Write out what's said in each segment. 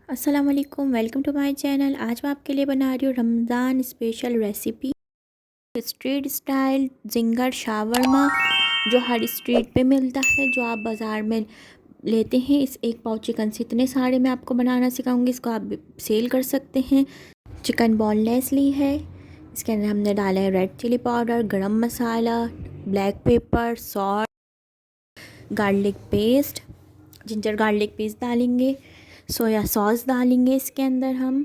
अस्सलाम वालेकुम, welcome to my channel. आज मैं आपके लिए बना रही हूँ Ramzan special recipe street style ginger shawarma, जो हर स्ट्रीट पे मिलता है, जो आप बाज़ार में लेते हैं। इस एक पाव चिकन से इतने सारे मैं आपको बनाना सिखाऊंगी, इसको आप सेल कर सकते हैं। चिकन बोनलेस ली है, इसके अंदर हमने डाला है red chilli powder, garam masala, black pepper, salt, garlic paste, ginger garlic paste डालेंगे, सोया सॉस डालेंगे, इसके अंदर हम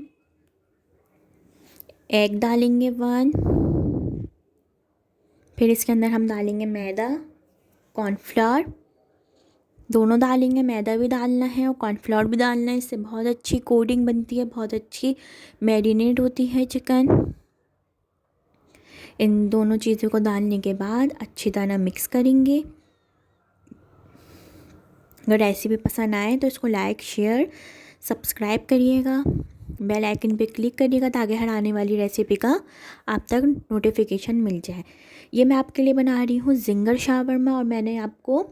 एग डालेंगे 1, फिर इसके अंदर हम डालेंगे मैदा, कॉर्नफ्लोर, दोनों डालेंगे। मैदा भी डालना है और कॉर्नफ्लोर भी डालना है, इससे बहुत अच्छी कोटिंग बनती है, बहुत अच्छी मैरिनेट होती है चिकन। इन दोनों चीज़ों को डालने के बाद अच्छी तरह मिक्स करेंगे। अगर रेसिपी पसंद आए तो इसको लाइक शेयर सब्सक्राइब करिएगा, बेल आइकन पे क्लिक करिएगा ताकि हर आने वाली रेसिपी का आप तक नोटिफिकेशन मिल जाए। ये मैं आपके लिए बना रही हूँ जिंगर शावरमा, और मैंने आपको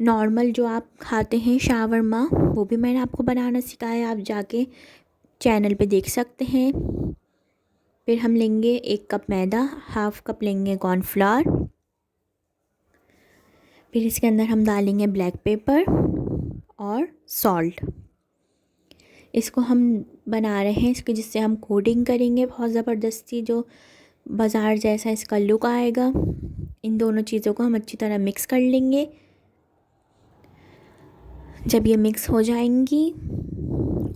नॉर्मल जो आप खाते हैं शावरमा वो भी मैंने आपको बनाना सिखाया, आप जाके चैनल पे देख सकते हैं। फिर हम लेंगे 1 कप मैदा, हाफ कप लेंगे कॉर्नफ्लोर, फिर इसके अंदर हम डालेंगे ब्लैक पेपर और सॉल्ट। इसको हम बना रहे हैं इसके, जिससे हम कोटिंग करेंगे बहुत ज़बरदस्ती, जो बाज़ार जैसा इसका लुक आएगा। इन दोनों चीज़ों को हम अच्छी तरह मिक्स कर लेंगे। जब ये मिक्स हो जाएंगी,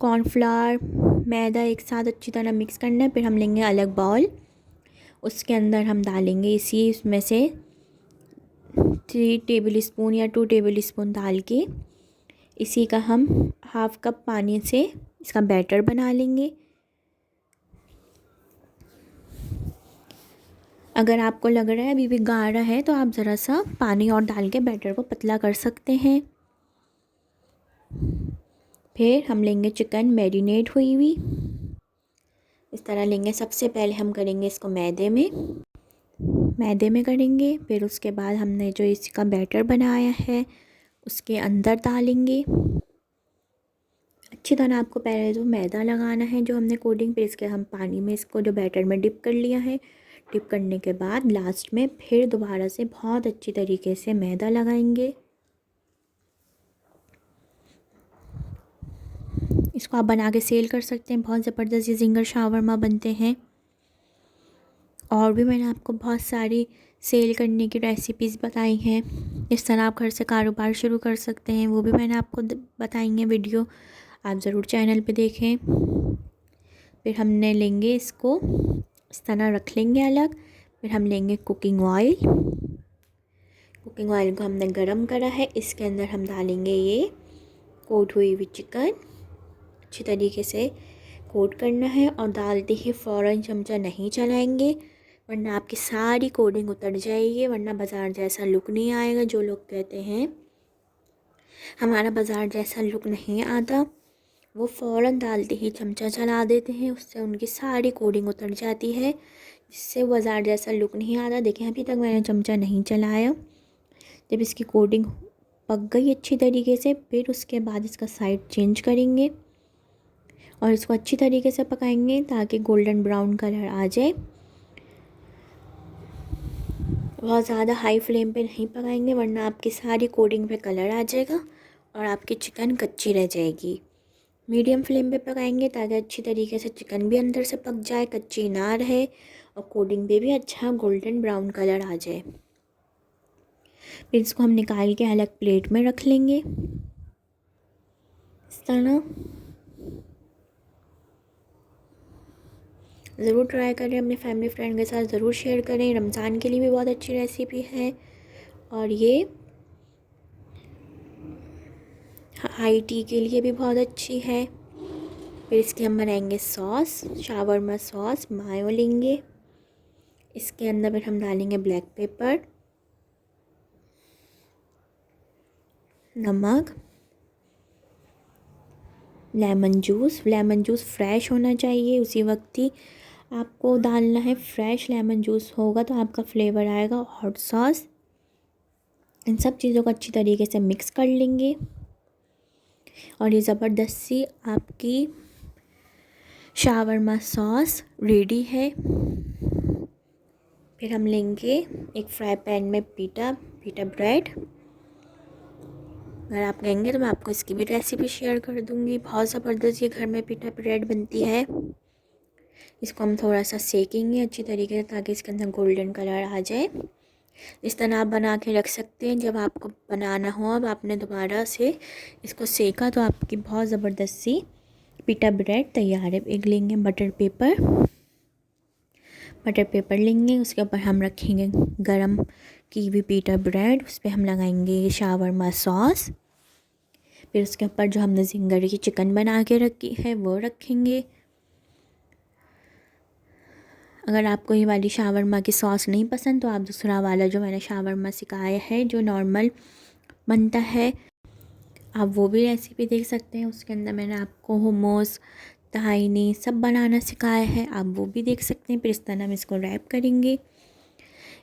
कॉर्नफ्लावर मैदा एक साथ अच्छी तरह मिक्स करना है। फिर हम लेंगे अलग बाउल, उसके अंदर हम डालेंगे इसी इसमें से 3 टेबल स्पून या 2 टेबल स्पून डाल के इसी का हम हाफ कप पानी से इसका बैटर बना लेंगे। अगर आपको लग रहा है अभी भी गाढ़ा है तो आप ज़रा सा पानी और डाल के बैटर को पतला कर सकते हैं। फिर हम लेंगे चिकन मैरिनेट हुई हुई, इस तरह लेंगे। सबसे पहले हम करेंगे इसको मैदे में करेंगे। फिर उसके बाद हमने जो इसका बैटर बनाया है उसके अंदर डालेंगे। अच्छी तरह आपको पहले जो मैदा लगाना है, जो हमने कोटिंग, फिर इसके हम पानी में इसको जो बैटर में डिप कर लिया है, डिप करने के बाद लास्ट में फिर दोबारा से बहुत अच्छी तरीके से मैदा लगाएंगे। इसको आप बना के सेल कर सकते हैं, बहुत ज़बरदस्त ये जिंगर शावरमा बनते हैं। और भी मैंने आपको बहुत सारी सेल करने की रेसिपीज़ बताई हैं, इस तरह आप घर से कारोबार शुरू कर सकते हैं, वो भी मैंने आपको बताई हैं वीडियो, आप ज़रूर चैनल पे देखें। फिर हमने लेंगे इसको इस तरह रख लेंगे अलग। फिर हम लेंगे कुकिंग ऑयल को हमने गरम करा है, इसके अंदर हम डालेंगे ये कोट हुई हुई चिकन। अच्छी तरीके से कोट करना है और डालते ही फ़ौरन चमचा नहीं चलाएंगे, वरना आपकी सारी कोटिंग उतर जाएगी, वरना बाज़ार जैसा लुक नहीं आएगा। जो लोग कहते हैं हमारा बाज़ार जैसा लुक नहीं आता, वो फ़ौरन डालते ही चमचा चला देते हैं, उससे उनकी सारी कोटिंग उतर जाती है, जिससे बाज़ार जैसा लुक नहीं आता। देखें अभी तक मैंने चमचा नहीं चलाया। जब इसकी कोटिंग पक गई अच्छी तरीके से, फिर उसके बाद इसका साइड चेंज करेंगे और इसको अच्छी तरीके से पकाएंगे ताकि गोल्डन ब्राउन कलर आ जाए। बहुत ज़्यादा हाई फ्लेम पे नहीं पकाएंगे, वरना आपकी सारी कोटिंग पे कलर आ जाएगा और आपकी चिकन कच्ची रह जाएगी। मीडियम फ्लेम पे पकाएंगे ताकि अच्छी तरीके से चिकन भी अंदर से पक जाए, कच्ची ना रहे, और कोटिंग पे भी अच्छा गोल्डन ब्राउन कलर आ जाए। फिर इसको हम निकाल के अलग प्लेट में रख लेंगे इस तरह। ज़रूर ट्राई करें, अपने फैमिली फ्रेंड के साथ ज़रूर शेयर करें। रमज़ान के लिए भी बहुत अच्छी रेसिपी है, और ये हाई टी के लिए भी बहुत अच्छी है। फिर इसके हम बनाएंगे सॉस, शावरमा सॉस, मायो लेंगे, इसके अंदर फिर हम डालेंगे ब्लैक पेपर, नमक, लेमन जूस फ्रेश होना चाहिए, उसी वक्त ही आपको डालना है। फ्रेश लेमन जूस होगा तो आपका फ्लेवर आएगा। हॉट सॉस, इन सब चीज़ों को अच्छी तरीके से मिक्स कर लेंगे। और ये ज़बरदस्त सी आपकी शावरमा सॉस रेडी है। फिर हम लेंगे एक फ्राई पैन में पीटा ब्रेड। अगर आप कहेंगे तो मैं आपको इसकी भी रेसिपी शेयर कर दूँगी। बहुत ज़बरदस्त ये घर में पीटा ब्रेड बनती है। इसको हम थोड़ा सा सेकेंगे अच्छी तरीके से ताकि इसके अंदर गोल्डन कलर आ जाए। इस तरह आप बना के रख सकते हैं। जब आपको बनाना हो, अब आपने दोबारा से इसको सेका तो आपकी बहुत ज़बरदस्त सी पीटा ब्रेड तैयार है। एक लेंगे बटर पेपर लेंगे, उसके ऊपर हम रखेंगे गरम की हुई पीटा ब्रेड, उस पर हम लगाएंगे शावरमा सॉस। फिर उसके ऊपर जो हमने जिंगर की चिकन बना के रखी है वो रखेंगे। अगर आपको ये वाली शावरमा की सॉस नहीं पसंद तो आप दूसरा वाला जो मैंने शावरमा सिखाया है जो नॉर्मल बनता है, आप वो भी रेसिपी देख सकते हैं। उसके अंदर मैंने आपको हुमस तहाइनी सब बनाना सिखाया है, आप वो भी देख सकते हैं। फिर इस तरह हम इसको रैप करेंगे।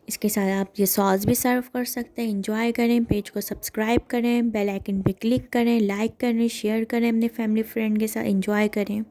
इसके साथ आप ये सॉस भी सर्व कर सकते हैं। एंजॉय करें, पेज को सब्सक्राइब करें, बेल आइकन पे क्लिक करें, लाइक करें, शेयर करें अपने फैमिली फ्रेंड के साथ। एंजॉय करें।